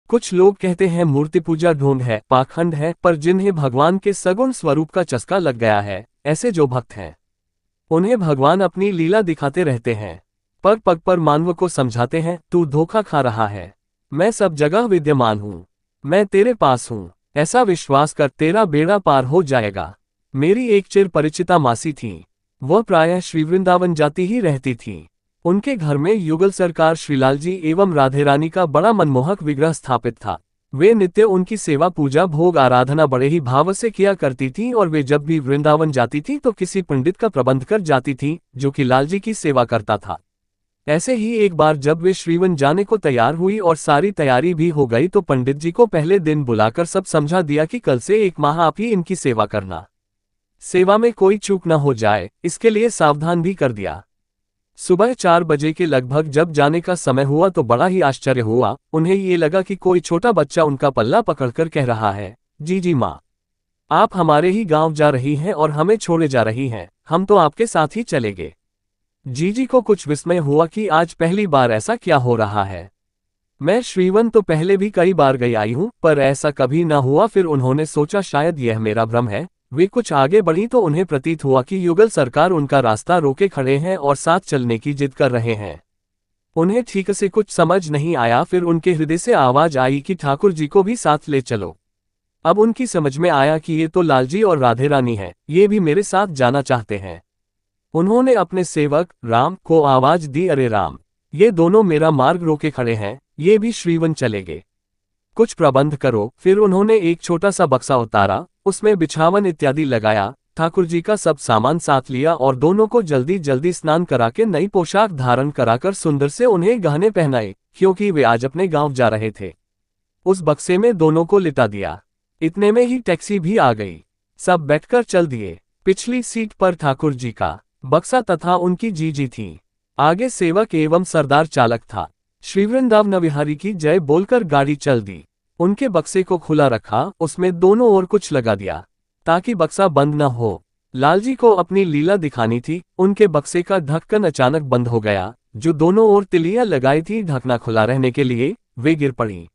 कुछ लोग कहते हैं मूर्ति पूजा ढोंग है, पाखंड है, पर जिन्हें भगवान के सगुण स्वरूप का चस्का लग गया है, ऐसे जो भक्त हैं, उन्हें भगवान अपनी लीला दिखाते रहते हैं। पग पग पर मानव को समझाते हैं, तू धोखा खा रहा है, मैं सब जगह विद्यमान हूँ, मैं तेरे पास हूँ, ऐसा विश्वास कर तेरा बेड़ा पार हो जाएगा। मेरी एक चिर परिचिता मासी थी, वह प्रायः श्री वृंदावन जाती ही रहती थी। उनके घर में युगल सरकार श्रीलाल जी एवं राधे रानी का बड़ा मनमोहक विग्रह स्थापित था। वे नित्य उनकी सेवा पूजा भोग आराधना बड़े ही भाव से किया करती थीं और वे जब भी वृंदावन जाती थीं तो किसी पंडित का प्रबंध कर जाती थीं, जो कि लाल जी की सेवा करता था। ऐसे ही एक बार जब वे श्रीवन जाने को तैयार हुई और सारी तैयारी भी हो गई तो पंडित जी को पहले दिन बुलाकर सब समझा दिया कि कल से 1 माह आप ही इनकी सेवा करना, सेवा में कोई चूक न हो जाए, इसके लिए सावधान भी कर दिया। सुबह 4 बजे के लगभग जब जाने का समय हुआ तो बड़ा ही आश्चर्य हुआ। उन्हें ये लगा कि कोई छोटा बच्चा उनका पल्ला पकड़कर कह रहा है, जी जी माँ, आप हमारे ही गांव जा रही हैं और हमें छोड़े जा रही हैं, हम तो आपके साथ ही चलेंगे। जीजी को कुछ विस्मय हुआ कि आज पहली बार ऐसा क्या हो रहा है। मैं श्रीवन तो पहले भी कई बार गई आई हूँ, पर ऐसा कभी न हुआ। फिर उन्होंने सोचा शायद यह मेरा भ्रम है। वे कुछ आगे बढ़ी तो उन्हें प्रतीत हुआ कि युगल सरकार उनका रास्ता रोके खड़े हैं और साथ चलने की जिद कर रहे हैं। उन्हें ठीक से कुछ समझ नहीं आया। फिर उनके हृदय से आवाज आई कि ठाकुर जी को भी साथ ले चलो। अब उनकी समझ में आया कि ये तो लालजी और राधे रानी हैं, ये भी मेरे साथ जाना चाहते हैं। उन्होंने अपने सेवक राम को आवाज दी, अरे राम, ये दोनों मेरा मार्ग रोके खड़े हैं, ये भी श्रीवन चलेंगे, कुछ प्रबंध करो। फिर उन्होंने एक छोटा सा बक्सा उतारा, उसमें बिछावन इत्यादि लगाया, ठाकुर जी का सब सामान साथ लिया और दोनों को जल्दी जल्दी स्नान करा के नई पोशाक धारण कराकर सुंदर से उन्हें गहने पहनाए, क्योंकि वे आज अपने गांव जा रहे थे। उस बक्से में दोनों को लिटा दिया। इतने में ही टैक्सी भी आ गई। सब बैठकर चल दिए। पिछली सीट पर ठाकुर जी का बक्सा तथा उनकी जीजी थी। आगे सेवक एवं सरदार चालक था। श्री वृंदावन विहारी की जय बोलकर गाड़ी चल दी। उनके बक्से को खुला रखा, उसमें दोनों ओर कुछ लगा दिया ताकि बक्सा बंद न हो। लालजी को अपनी लीला दिखानी थी। उनके बक्से का ढक्कन अचानक बंद हो गया। जो दोनों ओर तिलियां लगाई थी ढकना खुला रहने के लिए, वे गिर पड़ी।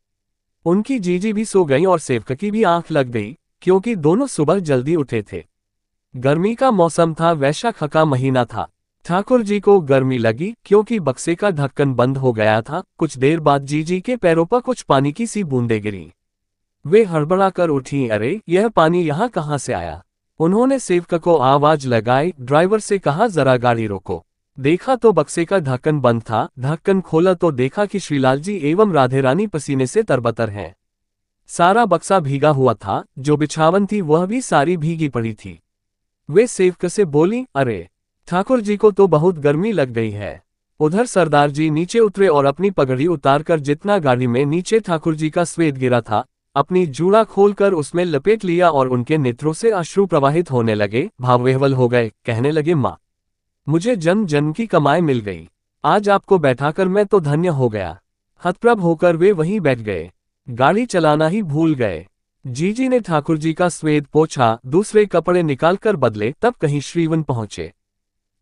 उनकी जीजी भी सो गई और सेवक की भी आंख लग गई, क्योंकि दोनों सुबह जल्दी उठे थे। गर्मी का मौसम था, वैशाख का महीना था। ठाकुर जी को गर्मी लगी क्योंकि बक्से का ढक्कन बंद हो गया था। कुछ देर बाद जीजी के पैरों पर कुछ पानी की सी बूंदें गिरी। वे हड़बड़ा कर उठी, अरे यह पानी यहाँ कहाँ से आया। उन्होंने सेवक को आवाज लगाई, ड्राइवर से कहा जरा गाड़ी रोको। देखा तो बक्से का ढक्कन बंद था। ढक्कन खोला तो देखा कि श्रीलाल जी एवं राधे रानी पसीने से तरबतर हैं। सारा बक्सा भीगा हुआ था, जो बिछावन थी वह भी सारी भीगी पड़ी थी। वे सेवक से बोली, अरे ठाकुर जी को तो बहुत गर्मी लग गई है। उधर सरदार जी नीचे उतरे और अपनी पगड़ी उतारकर जितना गाड़ी में नीचे ठाकुर जी का स्वेद गिरा था, अपनी जूड़ा खोलकर उसमें लपेट लिया और उनके नेत्रों से अश्रु प्रवाहित होने लगे। भावविह्वल हो गए। कहने लगे, माँ, मुझे जन्म जन्म की कमाई मिल गई। आज आपको बैठाकर मैं तो धन्य हो गया। हतप्रभ होकर वे वहीं बैठ गए। गाड़ी चलाना ही भूल गए। जीजी ने ठाकुर जी का स्वेद पोंछा, दूसरे कपड़े निकालकर बदले, तब कहीं श्रीवन पहुंचे।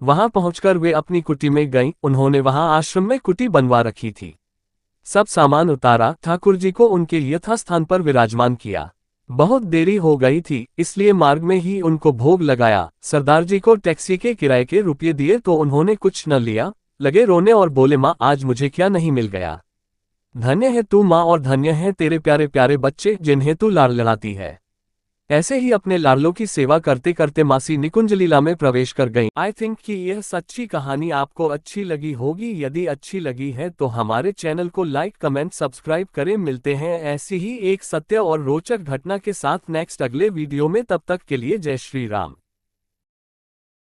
वहां पहुंचकर वे अपनी कुटी में गईं। उन्होंने वहां आश्रम में कुटी बनवा रखी थी। सब सामान उतारा, ठाकुर जी को उनके यथास्थान पर विराजमान किया। बहुत देरी हो गई थी, इसलिए मार्ग में ही उनको भोग लगाया। सरदार जी को टैक्सी के किराए के रुपये दिए तो उन्होंने कुछ न लिया। लगे रोने और बोले, माँ, आज मुझे क्या नहीं मिल गया। धन्य है तू माँ और धन्य है तेरे प्यारे प्यारे बच्चे, जिन्हें तू लाड़ लड़ाती है। ऐसे ही अपने लाडलों की सेवा करते करते मासी निकुंज लीला में प्रवेश कर गईं। आई थिंक कि यह सच्ची कहानी आपको अच्छी लगी होगी। यदि अच्छी लगी है तो हमारे चैनल को लाइक, कमेंट, सब्सक्राइब करें। मिलते हैं ऐसी ही एक सत्य और रोचक घटना के साथ नेक्स्ट अगले वीडियो में। तब तक के लिए जय श्री राम।